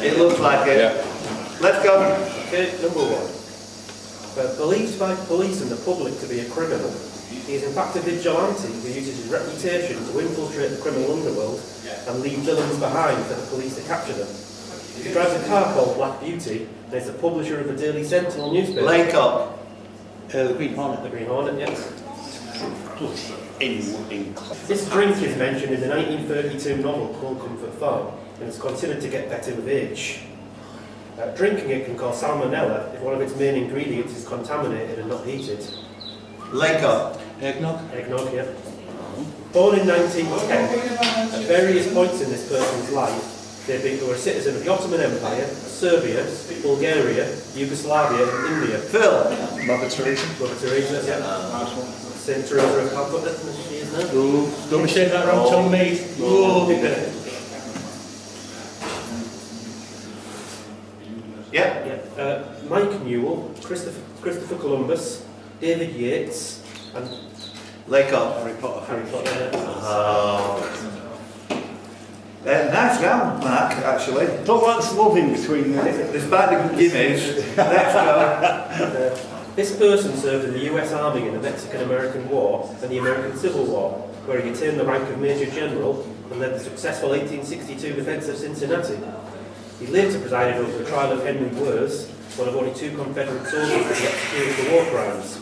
It looks like it. Yeah. Let's go. Okay, number one. Believed by police and the public to be a criminal, he is in fact a vigilante who uses his reputation to infiltrate the criminal underworld and leave villains behind for the police to capture them. He drives a car called Black Beauty and is the publisher of the Daily Sentinel newspaper. Lake up. The Green Hornet. The Green Hornet, yes. In This drink is mentioned in the 1932 novel Cold Comfort Farm and is considered to get better with age. Drinking it can cause salmonella if one of its main ingredients is contaminated and not heated. Lake up. Eggnog. Eggnog, yeah. Born in 1910, at various points in this person's life, they were a citizen of the Ottoman Empire, Serbia, Bulgaria, Yugoslavia and India. Phil. Mother Teresa. Mother Teresa, yeah. Nice one. Saint Teresa of Calcutta, as she is now. Ooh, don't be saying that around Tom Mead. Yeah. Yeah. Mike Newell, Christopher Columbus, David Yates, and Lake up. Harry Potter. Harry Potter. Nice round, Mark, actually. Don't want to love in between them. Despite the gimmies, let's go. This person served in the US Army in the Mexican-American War and the American Civil War, where he attained the rank of Major General and led the successful 1862 defence of Cincinnati. He later presided over the trial of Henry Wurz, one of only 2 Confederate soldiers to be executed for war crimes.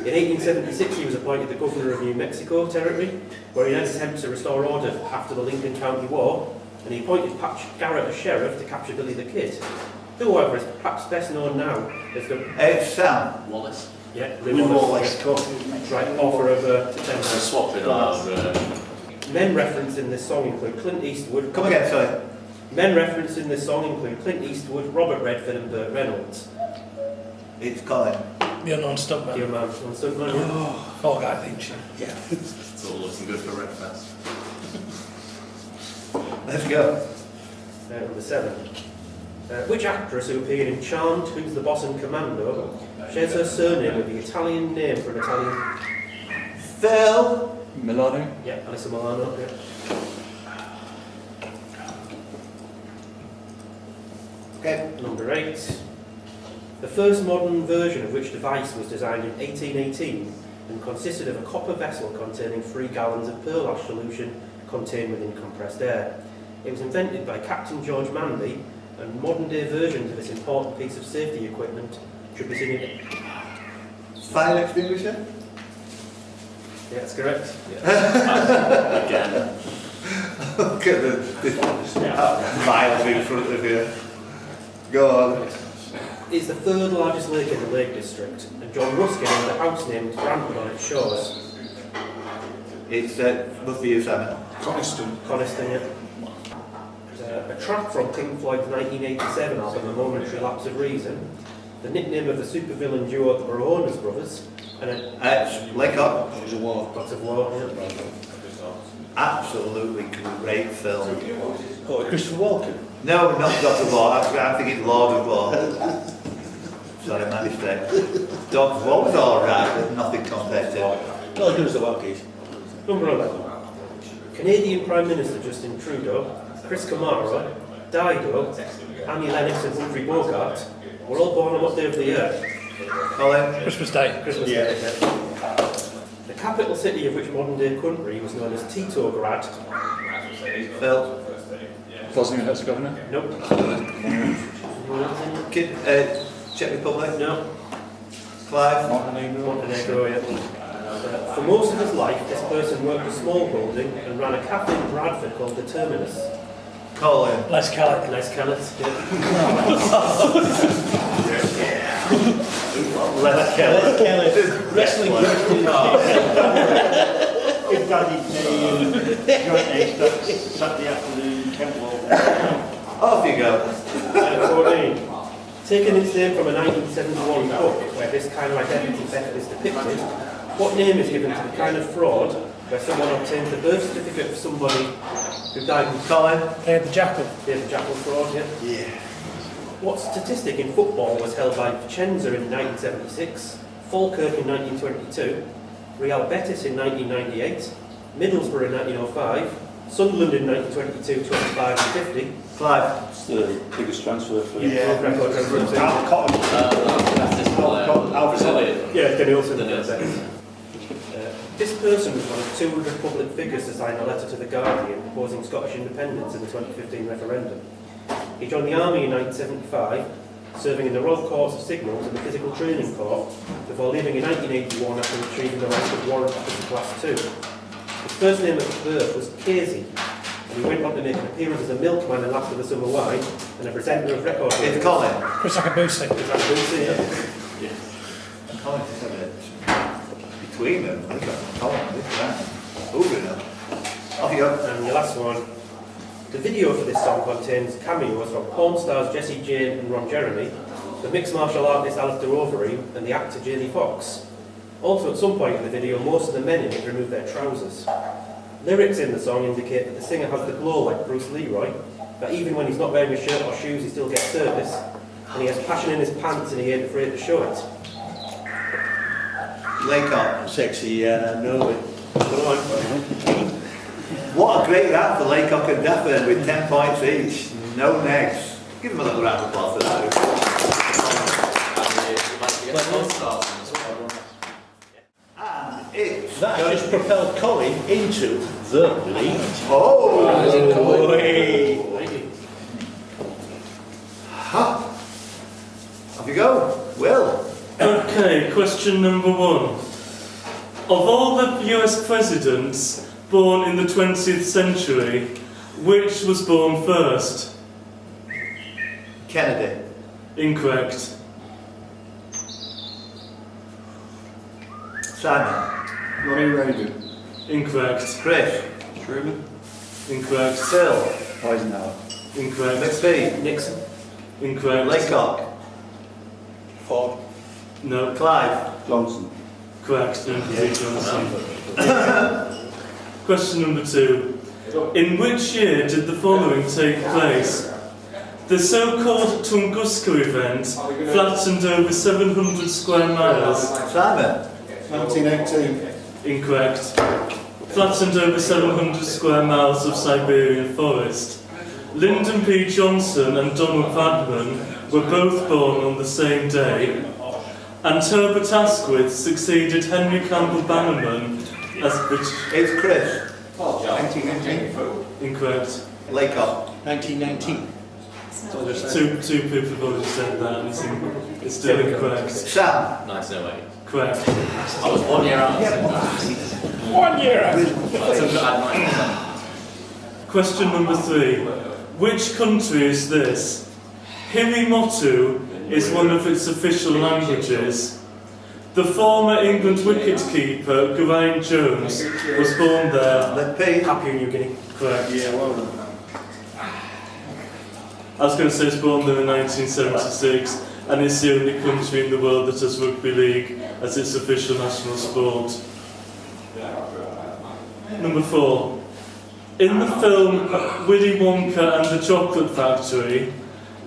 In 1876 he was appointed the Governor of New Mexico Territory, where he led attempts to restore order after the Lincoln County War, and he appointed Patch Garrett as sheriff to capture Billy the Kid, who, however, is perhaps best known now as the... It's Sam. Wallace. Yeah, Wallace. Right, author of Swapping our... Men referenced in this song include Clint Eastwood... Come again, sorry. Men referenced in this song include Clint Eastwood, Robert Redford and Burt Reynolds. It's Colin. The unknown stuntman. Your man, on Stuntman, yeah. Oh, Fall Guy theme tune. Yeah. It's all looking good for Redfest. Let's go. Number 7. Which actress who appeared in Charmed, Who's the Boss and Commando, shares her surname with the Italian name for an Italian... Phil. Milano. Yeah, Alyssa Milano, yeah. Okay. Number 8. The first modern version of which device was designed in 1818 and consisted of a copper vessel containing 3 gallons of pearl ash solution contained within compressed air. It was invented by Captain George Manby, and modern day versions of this important piece of safety equipment should be seen in... Fire extinguisher. Yeah, that's correct. Again. Look at the miles in front of you. Go on. It's the 3rd largest lake in the Lake District, and John Ruskin owned a house named Brantford on its shores. It's must be you, Simon. Coniston. Coniston, yeah. A track from Pink Floyd's 1987 album, A Momentary Lapse of Reason, the nickname of the supervillain duo the Baronas brothers, and a... Lake up. It was a war. Lots of war, yeah. Absolutely great film. Oh, Christopher Walken. No, not God of War. I'm thinking Lord of War. Sorry, my mistake. God of War was alright, but nothing compared to. Not as good as the Walkies. Number 11. Canadian Prime Minister Justin Trudeau, Chris Kamara, Dido, Annie Lennox and Humphrey Bogart were all born on what day of the year? Colin. Christmas Day. Christmas Day, yeah. The capital city of which modern day country was known as Titograd. Phil. Bosnia and Herzegovina. Nope. Czech Republic. No. Clive. Montenegro, yeah. For most of his life, this person worked a small building and ran a cafe in Bradford called the Terminus. Colin. Les Callick. Nice cannons, yeah. Les Kelly. Wrestling. His daddy joint ace Saturday afternoon, Kentwall. Off you go. 14. Taking its name from a 1971 book where this kind of identity theft is depicted, what name is given to the kind of fraud where someone obtains the birth certificate of somebody who died in... Colin. The Jackal. Yeah, the Jackal fraud, yeah. Yeah. What statistic in football was held by Vicenza in 1976, Falkirk in 1922, Real Betis in 1998, Middlesbrough in 1905, Sunderland in 1922, 25 and 50, Clive. It's the biggest transfer for Yeah, record transfer. Cotton. Fastest player. Brazilian. Yeah, Danielson. Danielson. This person was one of 200 public figures to sign a letter to the Guardian proposing Scottish independence in the 2015 referendum. He joined the army in 1975, serving in the Royal Corps of Signals and the Physical Training Corps, before leaving in 1981 after retrieving the rank of Warrant Officer Class 2. His first name at birth was Casey, and he went on to make an appearance as a milkman in Last of the Summer Wine and a presenter of record. It's Colin. Chris Akabusi. Colin just had it between them. I got Colin, this man. Moving up. Off you go. And the last one. The video for this song contains cameos from porn stars Jessie Jane and Ron Jeremy, the mixed martial artist Alistair Overeem, and the actor Jamie Foxx. Also, at some point in the video, most of the men in it remove their trousers. Lyrics in the song indicate that the singer has the glow like Bruce Leroy, that even when he's not wearing a shirt or shoes, he still gets service, and he has passion in his pants and he ain't afraid to show it. Laycock. Sexy, no. What a great rap for Laycock and Deffin with 10 points each. No negs. Give them a little round of applause for that. And it's... That just propelled Colin into the lead. Oh! Thank you. Ha! Off you go. Will. Okay, question number 1. Of all the US presidents born in the 20th century, which was born first? Kennedy. Incorrect. Simon. Ronnie Reagan. Incorrect. Chris. Truman. Incorrect. Phil. Eisenhower. Incorrect. McPhee. Nixon. Incorrect. Laycock. Ford. No. Clive. Johnson. Correct. Question number 2. In which year did the following take place? The so-called Tunguska event flattened over 700 square miles. Simon. 1918. Incorrect. Flattened over 700 square miles of Siberian forest. Lyndon P. Johnson and Donald Padman were both born on the same day, and Herbert Asquith succeeded Henry Campbell Bannerman as British. It's Chris. 1919. Incorrect. Laycock. 1919. Two people have already said that, and it's still incorrect. Sam. 1908. Correct. I was 1 year out. 1 year out. Question number 3. Which country is this? Hirimotu is one of its official languages. The former England wicketkeeper, Geraint Jones, was born there. McPhee. Papua New Guinea. Correct. Yeah, well done. I was going to say it's born there in 1976, and it's the only country in the world that has rugby league as its official national sport. Number 4. In the film Willy Wonka and the Chocolate Factory,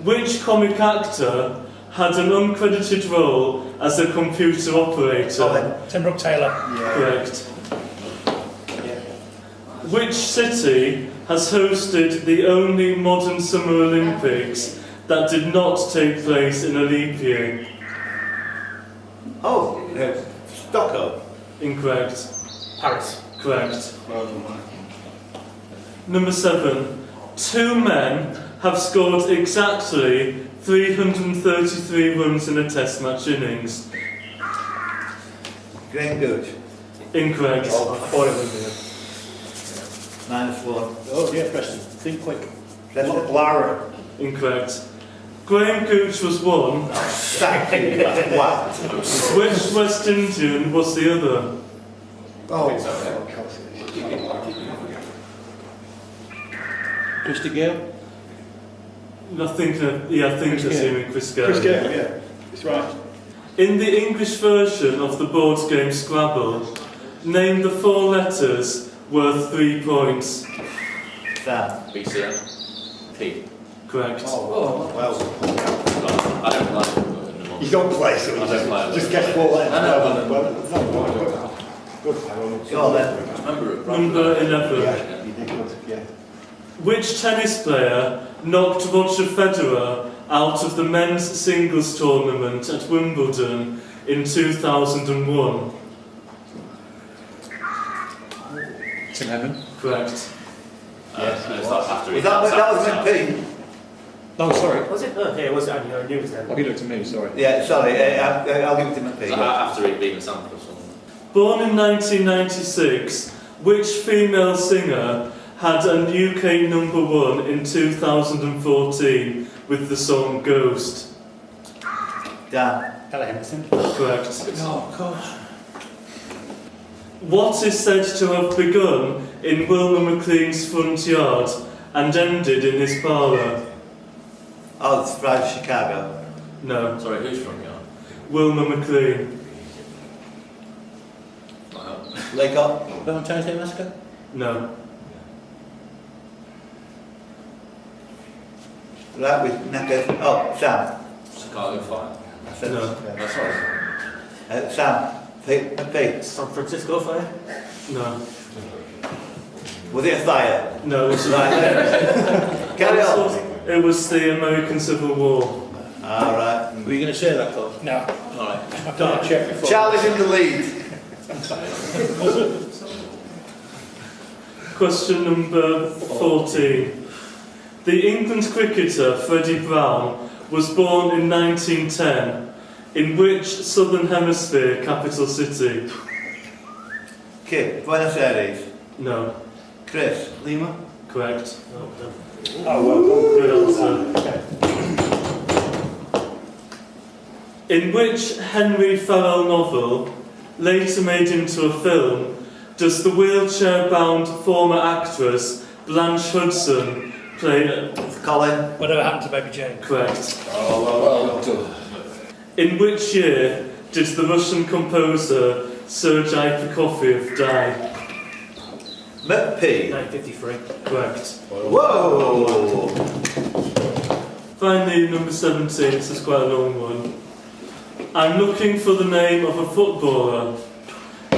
which comic actor had an uncredited role as a computer operator? Tim Brooke Taylor. Correct. Which city has hosted the only modern Summer Olympics that did not take place in a leap year? Oh, Stockholm. Incorrect. Paris. Correct. Number 7. 2 men have scored exactly 333 runs in a test match innings. Graham Gooch. Incorrect. I thought it was -1. Oh, yeah, Preston. Think quick. Preston. Lara. Incorrect. Graham Gooch was one. Thank you. Wow. Which West Indian was the other? Christy Gale. I think it's him, Chris Gale. Chris Gale, yeah. It's right. In the English version of the board game Scrabble, name the 4 letters worth 3 points. Sam. BCM. P. Correct. Oh, well. I don't like it. You don't play, so I don't play. just guess 4 letters. I know, Good. Go on then. Remember it. Number 11. Yeah, you did good, yeah. Which tennis player knocked Roger Federer out of the men's singles tournament at Wimbledon in 2001? Tim Henman. Correct. Yes, that's after he That was McP. No, sorry. Was it? Oh, yeah, it was. I knew it was then. Oh, he looked at me, sorry. Yeah, sorry, I'll give it to McP. After he'd been Sanford or something. Born in 1996, which female singer had a UK #1 in 2014 with the song Ghost? Dan. Ella Henderson. Correct. Oh, gosh. What is said to have begun in Wilmer McLean's front yard and ended in his parlour? Oh, it's from Chicago. No, Sorry, who's from here? Wilmer McLean. Lake Up. Valentine's Day Massacre? No. Right, with knackers. Oh, Sam. Chicago Fire. I said No. That's right. Sam. McP. San Francisco Fire? No. Was it a fire? No, it was, Right. Carry on. it was the American Civil War. Alright. Were you going to say that, Paul? No. Alright. I can't check before. Charlie's in the lead. Question number 14. The England cricketer Freddie Brown was born in 1910. In which Southern Hemisphere capital city? Kid. Buenos Aires. No. Chris. Lima. Correct. Oh, well done. Good answer. In which Henry Farrell novel, later made into a film, does the wheelchair-bound former actress Blanche Hudson play? Colin. Whatever happened to Baby Jane? Correct. Oh, well done. In which year did the Russian composer Sergei Prokofiev die? McP. 953. Correct. Whoa! Finally, number 17, this is quite a long one. I'm looking for the name of a footballer.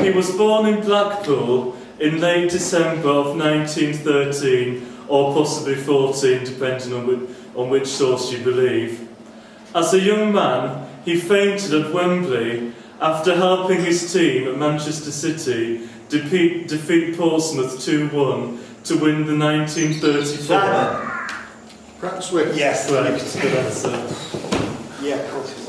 He was born in Blackpool in late December of 1913, or possibly 14, depending on which source you believe. As a young man, he fainted at Wembley after helping his team at Manchester City defeat Portsmouth 2-1 to win the 1934. Simon. Pratt Swift. Yes. Correct. Good answer. Yeah, of course.